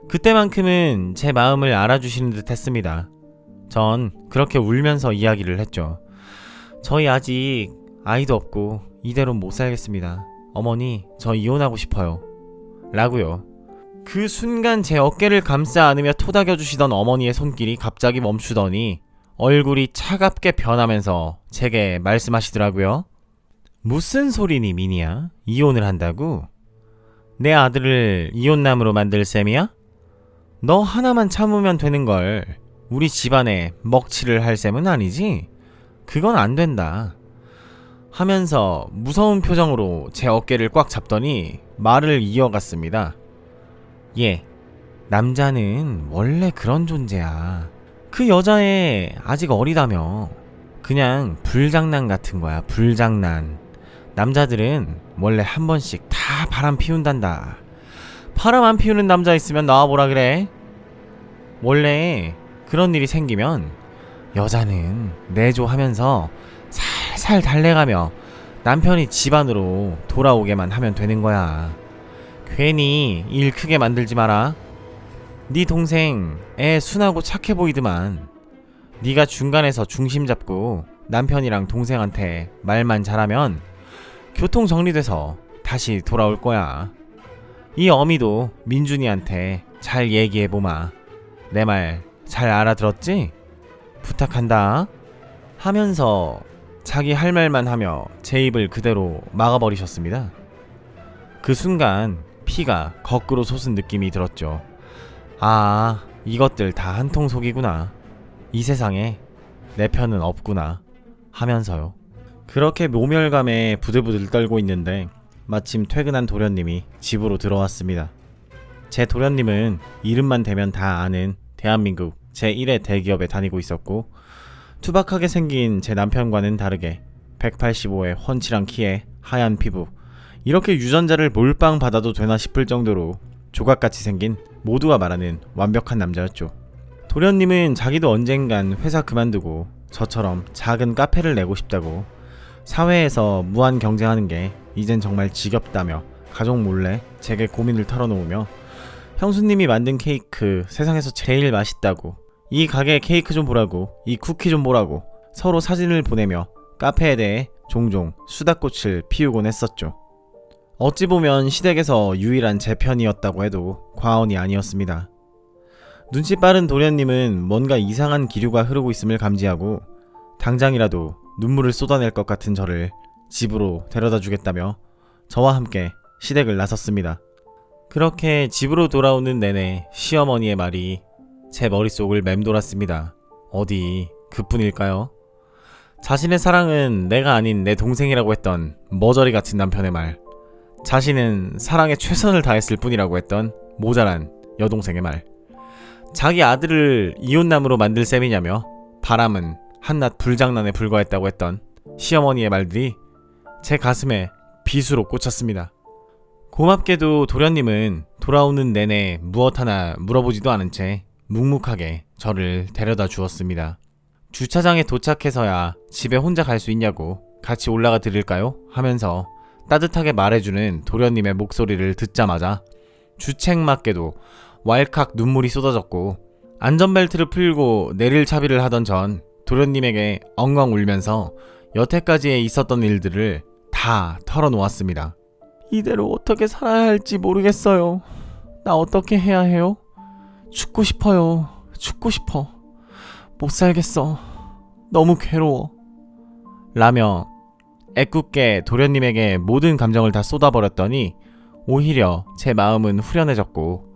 그때만큼은 제 마음을 알아주시는 듯 했습니다. 전 그렇게 울면서 이야기를 했죠. 저희 아직 아이도 없고 이대로 못 살겠습니다. 어머니, 저 이혼하고 싶어요. 라고요. 그 순간 제 어깨를 감싸 안으며 토닥여 주시던 어머니의 손길이 갑자기 멈추더니 얼굴이 차갑게 변하면서 제게 말씀하시더라고요. 무슨 소리니 미니야? 이혼을 한다고? 내 아들을 이혼남으로 만들 셈이야? 너 하나만 참으면 되는 걸 우리 집안에 먹칠을 할 셈은 아니지? 그건 안 된다. 하면서 무서운 표정으로 제 어깨를 꽉 잡더니 말을 이어갔습니다. 예, 남자는 원래 그런 존재야. 그 여자애 아직 어리다며. 그냥 불장난 같은 거야, 불장난. 남자들은 원래 한 번씩 다 바람 피운단다. 바람 안 피우는 남자 있으면 나와보라 그래. 원래 그런 일이 생기면 여자는 내조하면서 살살 달래가며 남편이 집안으로 돌아오게만 하면 되는 거야. 괜히 일 크게 만들지 마라. 네 동생 애 순하고 착해 보이드만. 네가 중간에서 중심 잡고 남편이랑 동생한테 말만 잘하면 교통 정리돼서 다시 돌아올 거야. 이 어미도 민준이한테 잘 얘기해보마. 내 말 잘 알아들었지? 부탁한다. 하면서 자기 할 말만 하며 제 입을 그대로 막아버리셨습니다. 그 순간 피가 거꾸로 솟은 느낌이 들었죠. 아, 이것들 다 한통 속이구나. 이 세상에 내 편은 없구나 하면서요. 그렇게 모멸감에 부들부들 떨고 있는데 마침 퇴근한 도련님이 집으로 들어왔습니다. 제 도련님은 이름만 대면 다 아는 대한민국 제1의 대기업에 다니고 있었고 투박하게 생긴 제 남편과는 다르게 185의 훤칠한 키에 하얀 피부, 이렇게 유전자를 몰빵 받아도 되나 싶을 정도로 조각같이 생긴 모두가 말하는 완벽한 남자였죠. 도련님은 자기도 언젠간 회사 그만두고 저처럼 작은 카페를 내고 싶다고, 사회에서 무한 경쟁하는 게 이젠 정말 지겹다며 가족 몰래 제게 고민을 털어놓으며 형수님이 만든 케이크 세상에서 제일 맛있다고, 이 가게 케이크 좀 보라고, 이 쿠키 좀 보라고 서로 사진을 보내며 카페에 대해 종종 수다꽃을 피우곤 했었죠. 어찌 보면 시댁에서 유일한 제 편이었다고 해도 과언이 아니었습니다. 눈치 빠른 도련님은 뭔가 이상한 기류가 흐르고 있음을 감지하고 당장이라도 눈물을 쏟아낼 것 같은 저를 집으로 데려다 주겠다며 저와 함께 시댁을 나섰습니다. 그렇게 집으로 돌아오는 내내 시어머니의 말이 제 머릿속을 맴돌았습니다. 어디 그뿐일까요? 자신의 사랑은 내가 아닌 내 동생이라고 했던 머저리 같은 남편의 말, 자신은 사랑에 최선을 다했을 뿐이라고 했던 모자란 여동생의 말, 자기 아들을 이혼남으로 만들 셈이냐며 바람은 한낱 불장난에 불과했다고 했던 시어머니의 말들이 제 가슴에 비수로 꽂혔습니다. 고맙게도 도련님은 돌아오는 내내 무엇 하나 물어보지도 않은 채 묵묵하게 저를 데려다 주었습니다. 주차장에 도착해서야 집에 혼자 갈 수 있냐고 같이 올라가 드릴까요? 하면서 따뜻하게 말해주는 도련님의 목소리를 듣자마자 주책맞게도 왈칵 눈물이 쏟아졌고, 안전벨트를 풀고 내릴 차비를 하던 전 도련님에게 엉엉 울면서 여태까지 있었던 일들을 다 털어놓았습니다. 이대로 어떻게 살아야 할지 모르겠어요. 나 어떻게 해야 해요? 죽고 싶어요. 죽고 싶어. 못 살겠어. 너무 괴로워. 라며 애꿎게 도련님에게 모든 감정을 다 쏟아버렸더니 오히려 제 마음은 후련해졌고,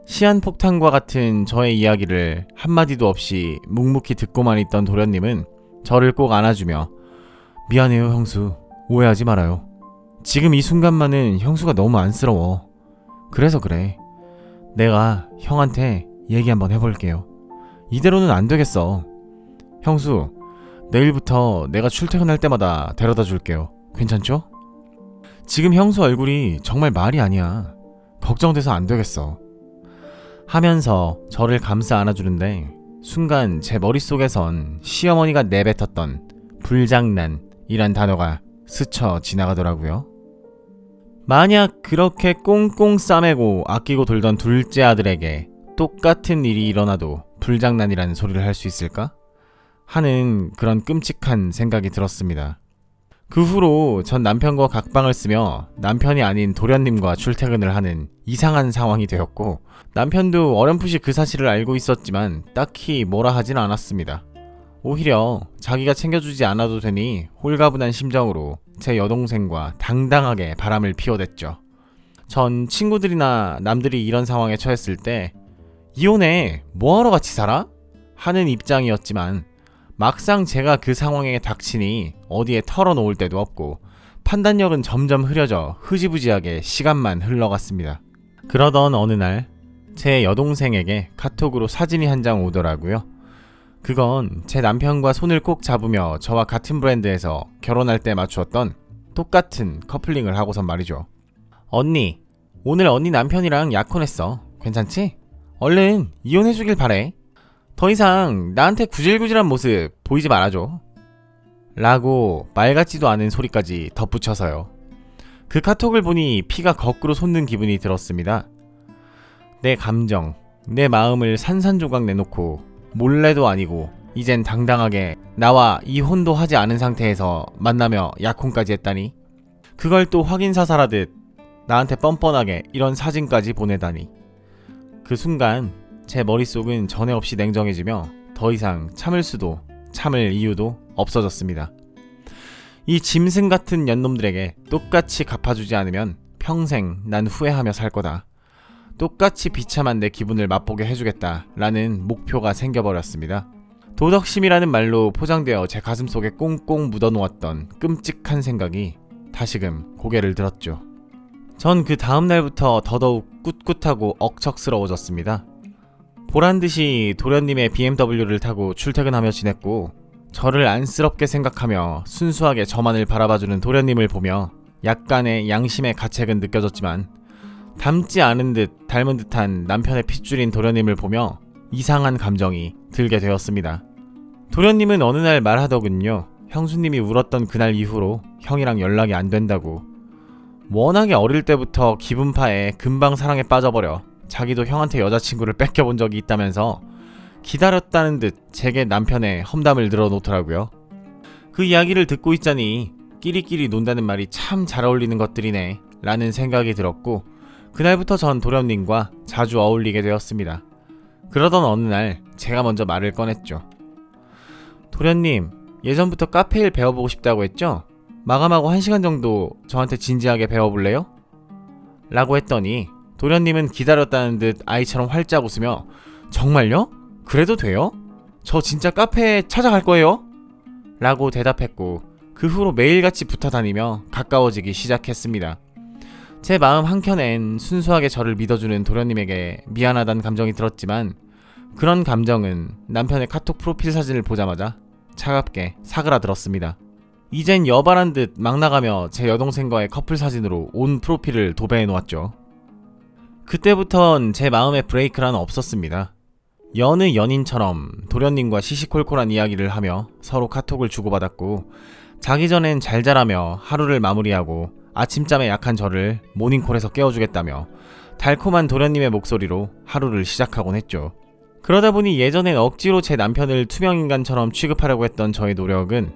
시한폭탄과 같은 저의 이야기를 한마디도 없이 묵묵히 듣고만 있던 도련님은 저를 꼭 안아주며 미안해요 형수, 오해하지 말아요. 지금 이 순간만은 형수가 너무 안쓰러워. 그래서 그래. 내가 형한테 얘기 한번 해볼게요. 이대로는 안 되겠어. 형수, 내일부터 내가 출퇴근할 때마다 데려다 줄게요. 괜찮죠? 지금 형수 얼굴이 정말 말이 아니야. 걱정돼서 안 되겠어. 하면서 저를 감싸 안아주는데 순간 제 머릿속에선 시어머니가 내뱉었던 불장난이란 단어가 스쳐 지나가더라고요. 만약 그렇게 꽁꽁 싸매고 아끼고 돌던 둘째 아들에게 똑같은 일이 일어나도 불장난이라는 소리를 할 수 있을까? 하는 그런 끔찍한 생각이 들었습니다. 그 후로 전 남편과 각방을 쓰며 남편이 아닌 도련님과 출퇴근을 하는 이상한 상황이 되었고, 남편도 어렴풋이 그 사실을 알고 있었지만 딱히 뭐라 하진 않았습니다. 오히려 자기가 챙겨주지 않아도 되니 홀가분한 심정으로 제 여동생과 당당하게 바람을 피워댔죠. 전 친구들이나 남들이 이런 상황에 처했을 때 이혼해, 뭐하러 같이 살아? 하는 입장이었지만 막상 제가 그 상황에 닥치니 어디에 털어놓을 데도 없고 판단력은 점점 흐려져 흐지부지하게 시간만 흘러갔습니다. 그러던 어느 날 제 여동생에게 카톡으로 사진이 한 장 오더라고요. 그건 제 남편과 손을 꼭 잡으며 저와 같은 브랜드에서 결혼할 때 맞추었던 똑같은 커플링을 하고선 말이죠. 언니, 오늘 언니 남편이랑 약혼했어. 괜찮지? 얼른 이혼해주길 바래. 더 이상 나한테 구질구질한 모습 보이지 말아줘. 라고 말 같지도 않은 소리까지 덧붙여서요. 그 카톡을 보니 피가 거꾸로 솟는 기분이 들었습니다. 내 감정, 내 마음을 산산조각 내놓고 몰래도 아니고 이젠 당당하게 나와 이혼도 하지 않은 상태에서 만나며 약혼까지 했다니, 그걸 또 확인사살하듯 나한테 뻔뻔하게 이런 사진까지 보내다니. 그 순간 제 머릿속은 전에 없이 냉정해지며 더 이상 참을 수도 참을 이유도 없어졌습니다. 이 짐승 같은 년놈들에게 똑같이 갚아주지 않으면 평생 난 후회하며 살 거다. 똑같이 비참한 내 기분을 맛보게 해주겠다 라는 목표가 생겨버렸습니다. 도덕심이라는 말로 포장되어 제 가슴속에 꽁꽁 묻어놓았던 끔찍한 생각이 다시금 고개를 들었죠. 전 그 다음날부터 더더욱 꿋꿋하고 억척스러워졌습니다. 보란듯이 도련님의 BMW를 타고 출퇴근하며 지냈고, 저를 안쓰럽게 생각하며 순수하게 저만을 바라봐주는 도련님을 보며 약간의 양심의 가책은 느껴졌지만, 닮지 않은 듯 닮은 듯한 남편의 핏줄인 도련님을 보며 이상한 감정이 들게 되었습니다. 도련님은 어느 날 말하더군요. 형수님이 울었던 그날 이후로 형이랑 연락이 안 된다고. 워낙에 어릴 때부터 기분파에 금방 사랑에 빠져버려 자기도 형한테 여자친구를 뺏겨본 적이 있다면서 기다렸다는 듯 제게 남편의 험담을 늘어놓더라고요. 그 이야기를 듣고 있자니 끼리끼리 논다는 말이 참 잘 어울리는 것들이네 라는 생각이 들었고, 그날부터 전 도련님과 자주 어울리게 되었습니다. 그러던 어느 날 제가 먼저 말을 꺼냈죠. 도련님, 예전부터 카페 일 배워보고 싶다고 했죠? 마감하고 1시간 정도 저한테 진지하게 배워볼래요? 라고 했더니 도련님은 기다렸다는 듯 아이처럼 활짝 웃으며 정말요? 그래도 돼요? 저 진짜 카페에 찾아갈 거예요? 라고 대답했고 그 후로 매일같이 붙어다니며 가까워지기 시작했습니다. 제 마음 한켠엔 순수하게 저를 믿어주는 도련님에게 미안하다는 감정이 들었지만 그런 감정은 남편의 카톡 프로필 사진을 보자마자 차갑게 사그라들었습니다. 이젠 여발한 듯 막 나가며 제 여동생과의 커플 사진으로 온 프로필을 도배해 놓았죠. 그때부턴 제 마음에 브레이크란 없었습니다. 여느 연인처럼 도련님과 시시콜콜한 이야기를 하며 서로 카톡을 주고받았고 자기 전엔 잘 자라며 하루를 마무리하고 아침잠에 약한 저를 모닝콜에서 깨워주겠다며 달콤한 도련님의 목소리로 하루를 시작하곤 했죠. 그러다 보니 예전엔 억지로 제 남편을 투명인간처럼 취급하려고 했던 저의 노력은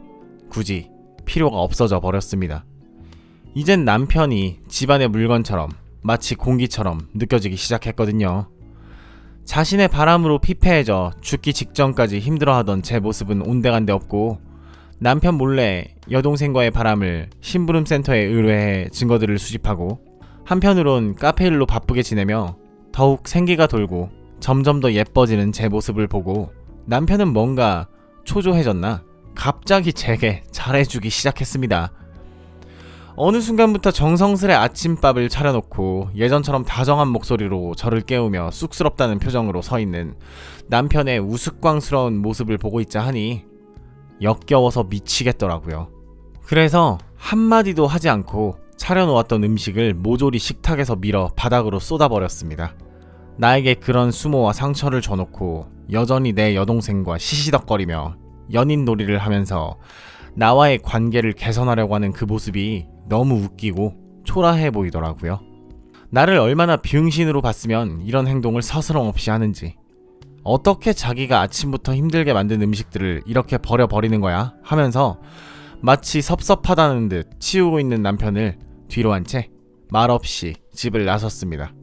굳이 필요가 없어져 버렸습니다. 이젠 남편이 집안의 물건처럼 마치 공기처럼 느껴지기 시작했거든요. 자신의 바람으로 피폐해져 죽기 직전까지 힘들어하던 제 모습은 온데간데 없고 남편 몰래 여동생과의 바람을 심부름센터에 의뢰해 증거들을 수집하고 한편으론 카페일로 바쁘게 지내며 더욱 생기가 돌고 점점 더 예뻐지는 제 모습을 보고 남편은 뭔가 초조해졌나 갑자기 제게 잘해주기 시작했습니다. 어느 순간부터 정성스레 아침밥을 차려놓고 예전처럼 다정한 목소리로 저를 깨우며 쑥스럽다는 표정으로 서있는 남편의 우스꽝스러운 모습을 보고 있자 하니 역겨워서 미치겠더라고요. 그래서 한마디도 하지 않고 차려놓았던 음식을 모조리 식탁에서 밀어 바닥으로 쏟아버렸습니다. 나에게 그런 수모와 상처를 줘놓고 여전히 내 여동생과 시시덕거리며 연인 놀이를 하면서 나와의 관계를 개선하려고 하는 그 모습이 너무 웃기고 초라해 보이더라고요. 나를 얼마나 비응신으로 봤으면 이런 행동을 서스럼 없이 하는지, 어떻게 자기가 아침부터 힘들게 만든 음식들을 이렇게 버려버리는 거야 하면서 마치 섭섭하다는 듯 치우고 있는 남편을 뒤로 한 채 말없이 집을 나섰습니다.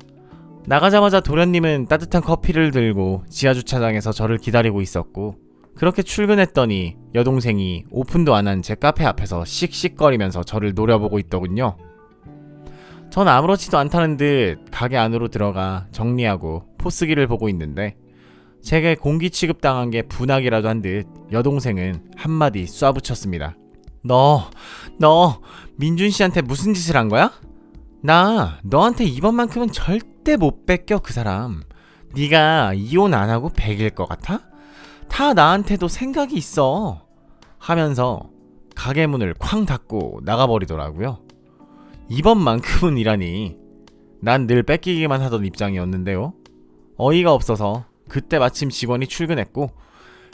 나가자마자 도련님은 따뜻한 커피를 들고 지하주차장에서 저를 기다리고 있었고 그렇게 출근했더니 여동생이 오픈도 안 한 제 카페 앞에서 씩씩거리면서 저를 노려보고 있더군요. 전 아무렇지도 않다는 듯 가게 안으로 들어가 정리하고 포스기를 보고 있는데 제게 공기 취급당한 게 분하기라도 한 듯 여동생은 한마디 쏴붙였습니다. 너 민준 씨한테 무슨 짓을 한 거야? 나 너한테 이번만큼은 절대 못 뺏겨 그 사람. 네가 이혼 안 하고 100일 것 같아? 다 나한테도 생각이 있어 하면서 가게 문을 쾅 닫고 나가버리더라고요. 이번만큼은 이라니. 난 늘 뺏기기만 하던 입장이었는데요. 어이가 없어서 그때 마침 직원이 출근했고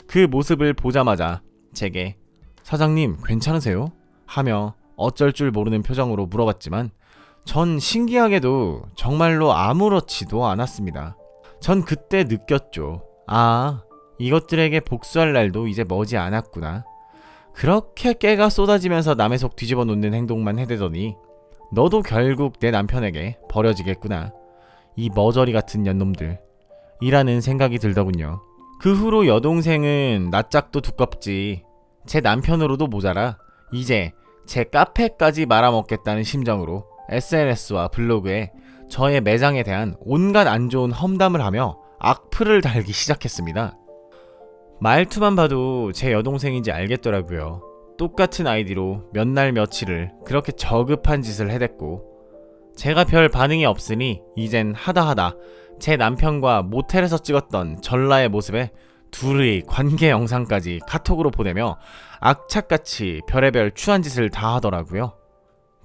그 모습을 보자마자 제게 사장님 괜찮으세요? 하며 어쩔 줄 모르는 표정으로 물어봤지만 전 신기하게도 정말로 아무렇지도 않았습니다. 전 그때 느꼈죠. 아, 이것들에게 복수할 날도 이제 머지 않았구나. 그렇게 깨가 쏟아지면서 남의 속 뒤집어 놓는 행동만 해대더니 너도 결국 내 남편에게 버려지겠구나. 이 머저리 같은 년놈들 이라는 생각이 들더군요. 그 후로 여동생은 낯짝도 두껍지 제 남편으로도 모자라 이제 제 카페까지 말아먹겠다는 심정으로 SNS와 블로그에 저의 매장에 대한 온갖 안 좋은 험담을 하며 악플을 달기 시작했습니다. 말투만 봐도 제 여동생인지 알겠더라고요. 똑같은 아이디로 몇 날 며칠을 그렇게 저급한 짓을 해댔고 제가 별 반응이 없으니 이젠 하다하다 제 남편과 모텔에서 찍었던 전라의 모습에 둘의 관계 영상까지 카톡으로 보내며 악착같이 별의별 추한 짓을 다 하더라고요.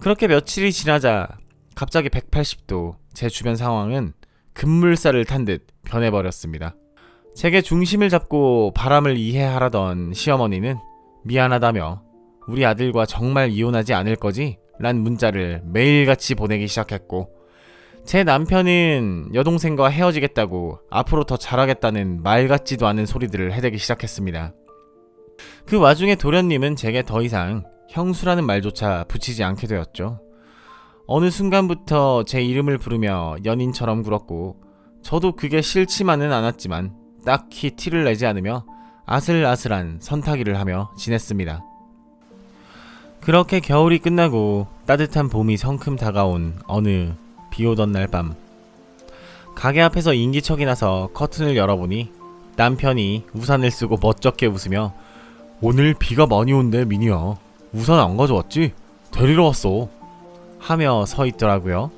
그렇게 며칠이 지나자 갑자기 180도 제 주변 상황은 급물살을 탄 듯 변해버렸습니다. 제게 중심을 잡고 바람을 이해하라던 시어머니는 미안하다며 우리 아들과 정말 이혼하지 않을 거지? 란 문자를 매일같이 보내기 시작했고 제 남편은 여동생과 헤어지겠다고 앞으로 더 잘하겠다는 말 같지도 않은 소리들을 해대기 시작했습니다. 그 와중에 도련님은 제게 더 이상 형수라는 말조차 붙이지 않게 되었죠. 어느 순간부터 제 이름을 부르며 연인처럼 굴었고 저도 그게 싫지만은 않았지만 딱히 티를 내지 않으며 아슬아슬한 선타기를 하며 지냈습니다. 그렇게 겨울이 끝나고 따뜻한 봄이 성큼 다가온 어느 비오던 날 밤, 가게 앞에서 인기척이 나서 커튼을 열어보니 남편이 우산을 쓰고 멋쩍게 웃으며 오늘 비가 많이 온대 미니야. 우산 안 가져왔지? 데리러 왔어. 하며 서 있더라고요.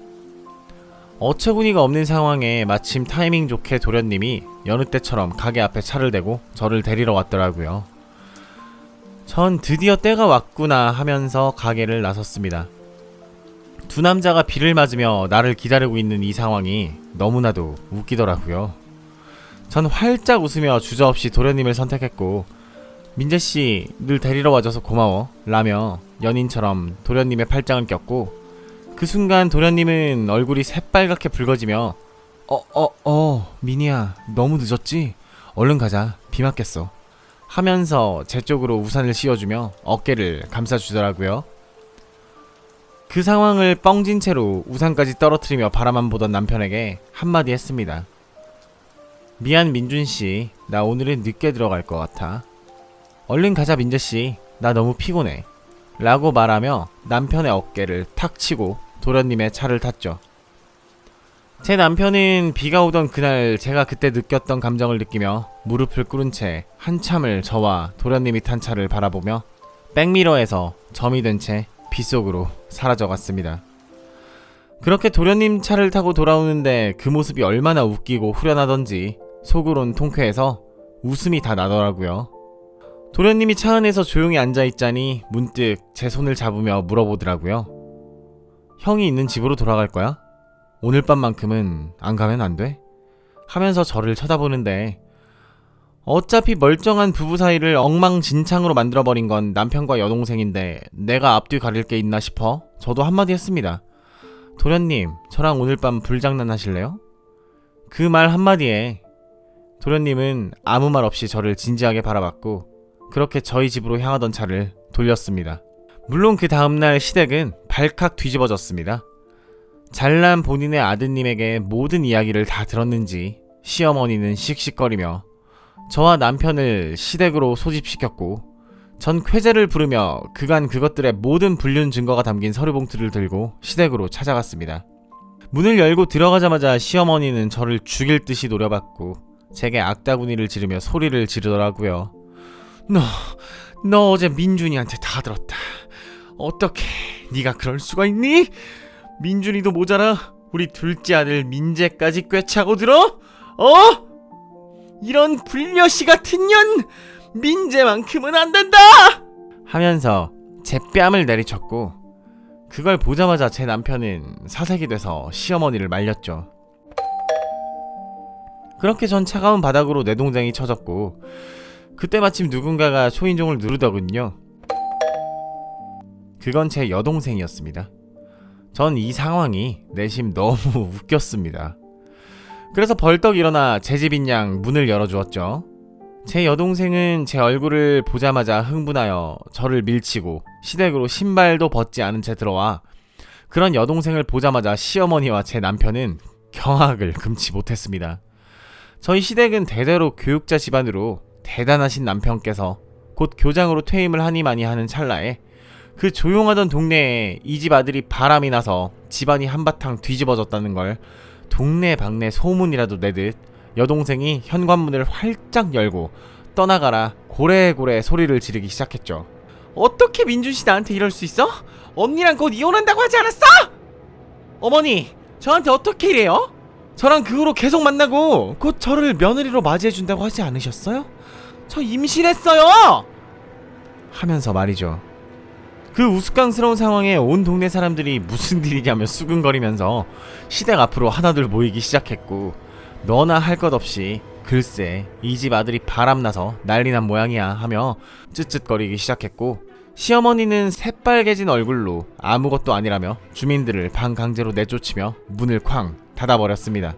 어처구니가 없는 상황에 마침 타이밍 좋게 도련님이 여느 때처럼 가게 앞에 차를 대고 저를 데리러 왔더라고요. 전 드디어 때가 왔구나 하면서 가게를 나섰습니다. 두 남자가 비를 맞으며 나를 기다리고 있는 이 상황이 너무나도 웃기더라고요. 전 활짝 웃으며 주저없이 도련님을 선택했고, 민재씨 늘 데리러 와줘서 고마워 라며 연인처럼 도련님의 팔짱을 꼈고, 그 순간 도련님은 얼굴이 새빨갛게 붉어지며 미니야 너무 늦었지? 얼른 가자 비 맞겠어 하면서 제 쪽으로 우산을 씌워주며 어깨를 감싸주더라고요. 그 상황을 뻥진 채로 우산까지 떨어뜨리며 바라만 보던 남편에게 한마디 했습니다. 미안 민준씨, 나 오늘은 늦게 들어갈 것 같아. 얼른 가자 민재씨, 나 너무 피곤해 라고 말하며 남편의 어깨를 탁 치고 도련님의 차를 탔죠. 제 남편은 비가 오던 그날 제가 그때 느꼈던 감정을 느끼며 무릎을 꿇은 채 한참을 저와 도련님이 탄 차를 바라보며 백미러에서 점이 된 채 빗속으로 사라져갔습니다. 그렇게 도련님 차를 타고 돌아오는데 그 모습이 얼마나 웃기고 후련하던지 속으론 통쾌해서 웃음이 다 나더라고요. 도련님이 차 안에서 조용히 앉아있자니 문득 제 손을 잡으며 물어보더라고요. 형이 있는 집으로 돌아갈 거야? 오늘 밤만큼은 안 가면 안 돼? 하면서 저를 쳐다보는데, 어차피 멀쩡한 부부 사이를 엉망진창으로 만들어버린 건 남편과 여동생인데 내가 앞뒤 가릴 게 있나 싶어 저도 한마디 했습니다. 도련님, 저랑 오늘 밤 불장난 하실래요? 그 말 한마디에 도련님은 아무 말 없이 저를 진지하게 바라봤고 그렇게 저희 집으로 향하던 차를 돌렸습니다. 물론 그 다음날 시댁은 발칵 뒤집어졌습니다. 잘난 본인의 아드님에게 모든 이야기를 다 들었는지 시어머니는 씩씩거리며 저와 남편을 시댁으로 소집시켰고, 전 쾌재를 부르며 그간 그것들의 모든 불륜 증거가 담긴 서류 봉투를 들고 시댁으로 찾아갔습니다. 문을 열고 들어가자마자 시어머니는 저를 죽일 듯이 노려봤고 제게 악다구니를 지르며 소리를 지르더라고요. 너 어제 민준이한테 다 들었다. 어떻게 네가 그럴 수가 있니? 민준이도 모자라 우리 둘째 아들 민재까지 꿰차고 들어? 이런 불려시 같은 년! 민재만큼은 안 된다! 하면서 제 뺨을 내리쳤고, 그걸 보자마자 제 남편은 사색이 돼서 시어머니를 말렸죠. 그렇게 전 차가운 바닥으로 내 동생이 쳐졌고, 그때 마침 누군가가 초인종을 누르더군요. 그건 제 여동생이었습니다. 전 이 상황이 내심 너무 웃겼습니다. 그래서 벌떡 일어나 제 집인 양 문을 열어주었죠. 제 여동생은 제 얼굴을 보자마자 흥분하여 저를 밀치고 시댁으로 신발도 벗지 않은 채 들어와, 그런 여동생을 보자마자 시어머니와 제 남편은 경악을 금치 못했습니다. 저희 시댁은 대대로 교육자 집안으로 대단하신 남편께서 곧 교장으로 퇴임을 하니마니 하는 찰나에 그 조용하던 동네에 이 집 아들이 바람이 나서 집안이 한바탕 뒤집어졌다는 걸 동네방네 소문이라도 내듯 여동생이 현관문을 활짝 열고 떠나가라 고래고래 소리를 지르기 시작했죠. 어떻게 민준씨 나한테 이럴 수 있어? 언니랑 곧 이혼한다고 하지 않았어? 어머니, 저한테 어떻게 이래요? 저랑 그 후로 계속 만나고 곧 저를 며느리로 맞이해준다고 하지 않으셨어요? 저 임신했어요! 하면서 말이죠. 그 우스꽝스러운 상황에 온 동네 사람들이 무슨 일이냐며 수근거리면서 시댁 앞으로 하나둘 모이기 시작했고, 너나 할 것 없이 글쎄 이 집 아들이 바람나서 난리난 모양이야 하며 쯧쯧거리기 시작했고, 시어머니는 새빨개진 얼굴로 아무것도 아니라며 주민들을 방 강제로 내쫓으며 문을 쾅 닫아버렸습니다.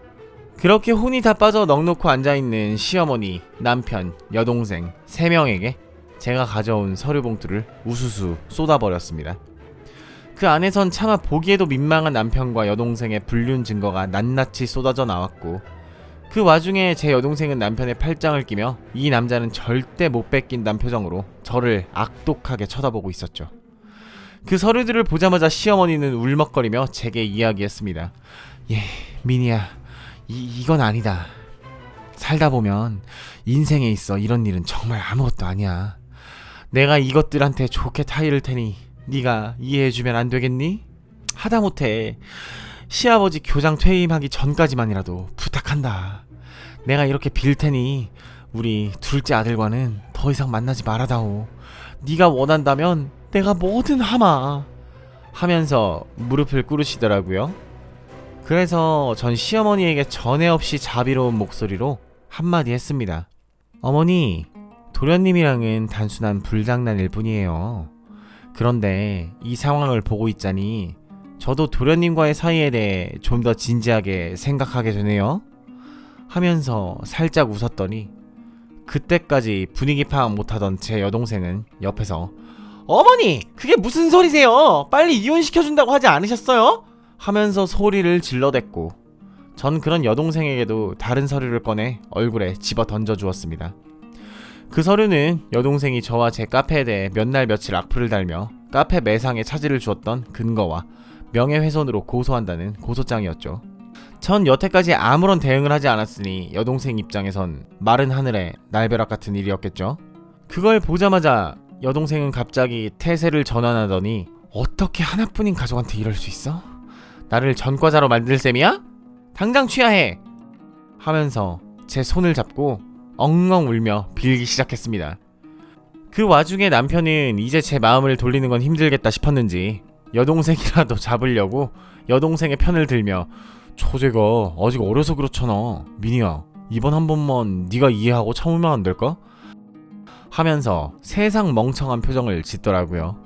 그렇게 혼이 다 빠져 넋놓고 앉아있는 시어머니, 남편, 여동생 3명에게 제가 가져온 서류 봉투를 우수수 쏟아버렸습니다. 그 안에선 차마 보기에도 민망한 남편과 여동생의 불륜 증거가 낱낱이 쏟아져 나왔고, 그 와중에 제 여동생은 남편의 팔짱을 끼며 이 남자는 절대 못 뺏긴다는 표정으로 저를 악독하게 쳐다보고 있었죠. 그 서류들을 보자마자 시어머니는 울먹거리며 제게 이야기했습니다. 민희야, 이건 아니다. 살다 보면 인생에 있어 이런 일은 정말 아무것도 아니야. 내가 이것들한테 좋게 타이를 테니 네가 이해해주면 안 되겠니? 하다못해 시아버지 교장 퇴임하기 전까지만이라도 부탁한다. 내가 이렇게 빌 테니 우리 둘째 아들과는 더 이상 만나지 말아다오. 네가 원한다면 내가 뭐든 하마. 하면서 무릎을 꿇으시더라고요. 그래서 전 시어머니에게 전에 없이 자비로운 목소리로 한마디 했습니다. 어머니, 도련님이랑은 단순한 불장난일 뿐이에요. 그런데 이 상황을 보고 있자니 저도 도련님과의 사이에 대해 좀 더 진지하게 생각하게 되네요. 하면서 살짝 웃었더니 그때까지 분위기 파악 못하던 제 여동생은 옆에서 어머니! 그게 무슨 소리세요? 빨리 이혼시켜준다고 하지 않으셨어요? 하면서 소리를 질러댔고 전 그런 여동생에게도 다른 서류를 꺼내 얼굴에 집어 던져주었습니다. 그 서류는 여동생이 저와 제 카페에 대해 몇 날 며칠 악플을 달며 카페 매상에 차질을 주었던 근거와 명예훼손으로 고소한다는 고소장이었죠. 전 여태까지 아무런 대응을 하지 않았으니 여동생 입장에선 마른 하늘에 날벼락 같은 일이었겠죠. 그걸 보자마자 여동생은 갑자기 태세를 전환하더니 어떻게 하나뿐인 가족한테 이럴 수 있어? 나를 전과자로 만들 셈이야? 당장 취하해! 하면서 제 손을 잡고 엉엉 울며 빌기 시작했습니다. 그 와중에 남편은 이제 제 마음을 돌리는 건 힘들겠다 싶었는지 여동생이라도 잡으려고 여동생의 편을 들며 처제가 아직 어려서 그렇잖아. 민희야, 이번 한 번만 네가 이해하고 참으면 안 될까? 하면서 세상 멍청한 표정을 짓더라고요.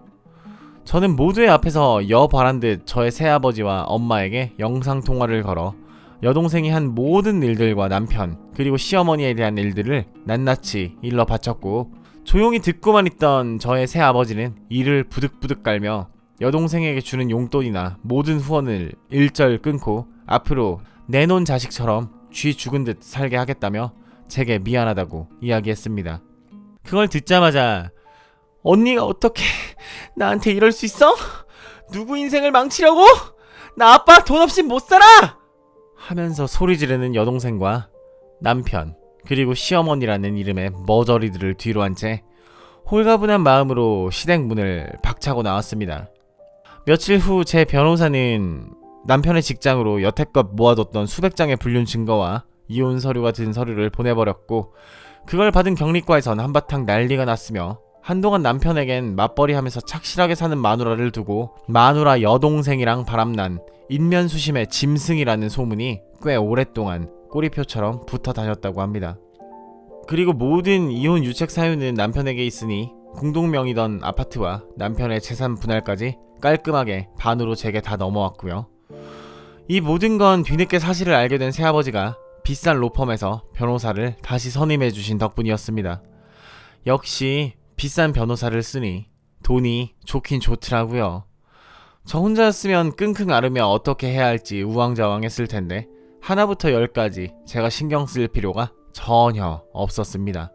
저는 모두의 앞에서 바란 듯 저의 새아버지와 엄마에게 영상통화를 걸어 여동생이 한 모든 일들과 남편 그리고 시어머니에 대한 일들을 낱낱이 일러 바쳤고 조용히 듣고만 있던 저의 새아버지는 이를 부득부득 깔며 여동생에게 주는 용돈이나 모든 후원을 일절 끊고 앞으로 내놓은 자식처럼 쥐 죽은 듯 살게 하겠다며 제게 미안하다고 이야기했습니다. 그걸 듣자마자 언니가 어떻게 나한테 이럴 수 있어? 누구 인생을 망치려고? 나 아빠 돈 없이 못 살아! 하면서 소리 지르는 여동생과 남편 그리고 시어머니라는 이름의 머저리들을 뒤로 한 채 홀가분한 마음으로 시댁 문을 박차고 나왔습니다. 며칠 후 제 변호사는 남편의 직장으로 여태껏 모아뒀던 수백 장의 불륜 증거와 이혼 서류가 든 서류를 보내버렸고 그걸 받은 경리과에선 한바탕 난리가 났으며 한동안 남편에겐 맞벌이하면서 착실하게 사는 마누라를 두고 마누라 여동생이랑 바람난 인면수심의 짐승이라는 소문이 꽤 오랫동안 꼬리표처럼 붙어 다녔다고 합니다. 그리고 모든 이혼 유책 사유는 남편에게 있으니 공동명의던 아파트와 남편의 재산 분할까지 깔끔하게 반으로 제게 다 넘어왔고요. 이 모든 건 뒤늦게 사실을 알게 된 새아버지가 비싼 로펌에서 변호사를 다시 선임해주신 덕분이었습니다. 역시 비싼 변호사를 쓰니 돈이 좋긴 좋더라고요. 저 혼자였으면 끙끙 앓으며 어떻게 해야 할지 우왕좌왕했을 텐데 하나부터 열까지 제가 신경 쓸 필요가 전혀 없었습니다.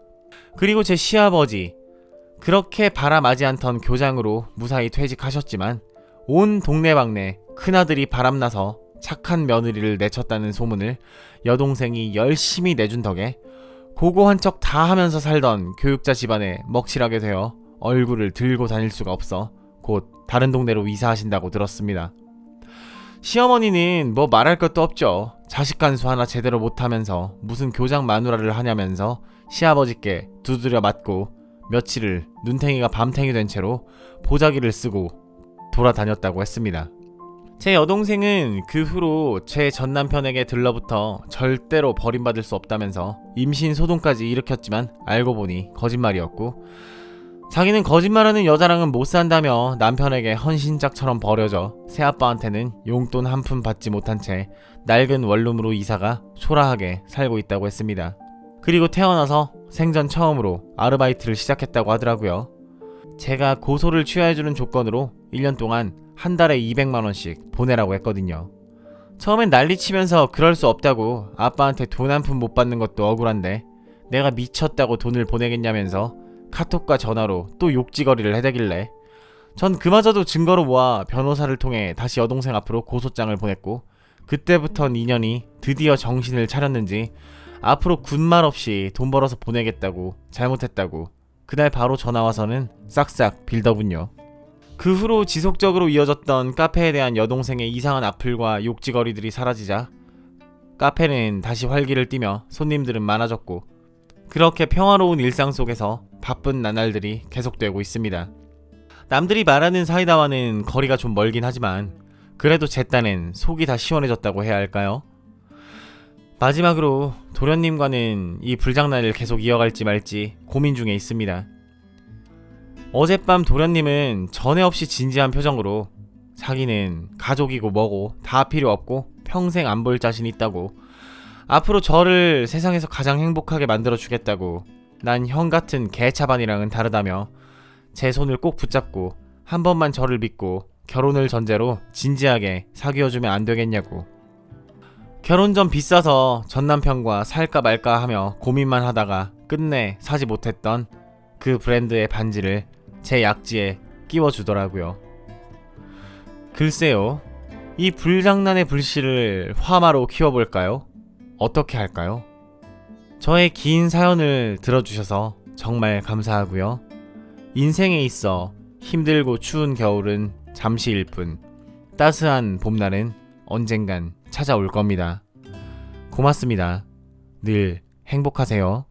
그리고 제 시아버지, 그렇게 바람하지 않던 교장으로 무사히 퇴직하셨지만 온 동네방네 큰아들이 바람나서 착한 며느리를 내쳤다는 소문을 여동생이 열심히 내준 덕에 고고한 척 다 하면서 살던 교육자 집안에 먹칠하게 되어 얼굴을 들고 다닐 수가 없어 곧 다른 동네로 이사하신다고 들었습니다. 시어머니는 뭐 말할 것도 없죠. 자식 간수 하나 제대로 못하면서 무슨 교장 마누라를 하냐면서 시아버지께 두드려 맞고 며칠을 눈탱이가 밤탱이 된 채로 보자기를 쓰고 돌아다녔다고 했습니다. 제 여동생은 그 후로 제 전남편에게 들러붙어 절대로 버림받을 수 없다면서 임신 소동까지 일으켰지만 알고 보니 거짓말이었고 자기는 거짓말하는 여자랑은 못 산다며 남편에게 헌신짝처럼 버려져 새아빠한테는 용돈 한 푼 받지 못한 채 낡은 원룸으로 이사가 초라하게 살고 있다고 했습니다. 그리고 태어나서 생전 처음으로 아르바이트를 시작했다고 하더라고요. 제가 고소를 취하해주는 조건으로 1년 동안 한 달에 200만원씩 보내라고 했거든요. 처음엔 난리치면서 그럴 수 없다고 아빠한테 돈 한 푼 못 받는 것도 억울한데 내가 미쳤다고 돈을 보내겠냐면서 카톡과 전화로 또 욕지거리를 해대길래 전 그마저도 증거로 모아 변호사를 통해 다시 여동생 앞으로 고소장을 보냈고 그때부턴 인연이 드디어 정신을 차렸는지 앞으로 군말 없이 돈 벌어서 보내겠다고 잘못했다고 그날 바로 전화와서는 싹싹 빌더군요. 그 후로 지속적으로 이어졌던 카페에 대한 여동생의 이상한 악플과 욕지거리들이 사라지자 카페는 다시 활기를 띠며 손님들은 많아졌고, 그렇게 평화로운 일상 속에서 바쁜 나날들이 계속되고 있습니다. 남들이 말하는 사이다와는 거리가 좀 멀긴 하지만 그래도 제 딴엔 속이 다 시원해졌다고 해야 할까요? 마지막으로 도련님과는 이 불장난을 계속 이어갈지 말지 고민 중에 있습니다. 어젯밤 도련님은 전에 없이 진지한 표정으로 자기는 가족이고 뭐고 다 필요 없고 평생 안 볼 자신 있다고, 앞으로 저를 세상에서 가장 행복하게 만들어주겠다고, 난 형 같은 개차반이랑은 다르다며 제 손을 꼭 붙잡고 한 번만 저를 믿고 결혼을 전제로 진지하게 사귀어주면 안 되겠냐고. 결혼 전 비싸서 전 남편과 살까 말까 하며 고민만 하다가 끝내 사지 못했던 그 브랜드의 반지를 제 약지에 끼워주더라고요. 글쎄요, 이 불장난의 불씨를 화마로 키워볼까요? 어떻게 할까요? 저의 긴 사연을 들어주셔서 정말 감사하고요. 인생에 있어 힘들고 추운 겨울은 잠시일 뿐, 따스한 봄날은 언젠간 찾아올 겁니다. 고맙습니다. 늘 행복하세요.